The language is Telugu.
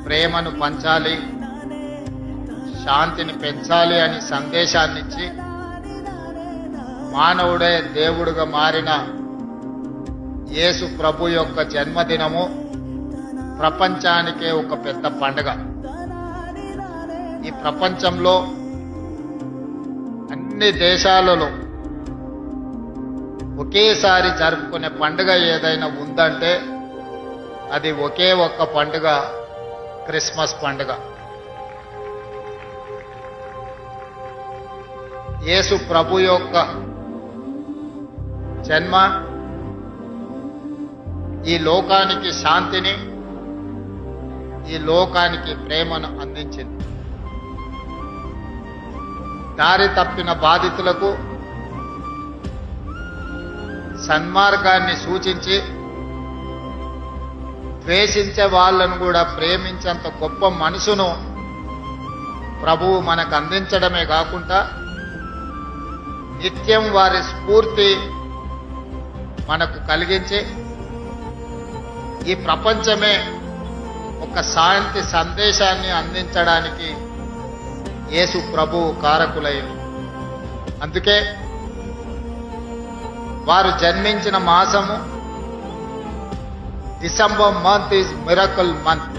ప్రేమను పంచాలి, శాంతిని పెంచాలి అని సందేశాన్నిచ్చి మానవుడే దేవుడుగా మారిన యేసు ప్రభు యొక్క జన్మదినము ప్రపంచానికే ఒక పెద్ద పండుగ. ఈ ప్రపంచంలో అన్ని దేశాలలో ఒకేసారి జరుపుకునే పండుగ ఏదైనా ఉందంటే అది ఒకే ఒక్క పండుగ, క్రిస్మస్ పండుగ. యేసు ప్రభు యొక్క జన్మ ఈ లోకానికి శాంతిని, ఈ లోకానికి ప్రేమను అందించింది. దారి తప్పిన బాధితులకు సన్మార్గాన్ని సూచించి ద్వేషించే వాళ్ళను కూడా ప్రేమించేంత గొప్ప మనసును ప్రభువు మనకు అందించడమే కాకుండా నిత్యం వారి స్ఫూర్తి మనకు కలిగించి ఈ ప్రపంచమే ఒక శాంతి సందేశాన్ని అందించడానికి యేసు ప్రభువు కారకులయ్యారు. అందుకే వారు జన్మించిన మాసము December month is miracle month.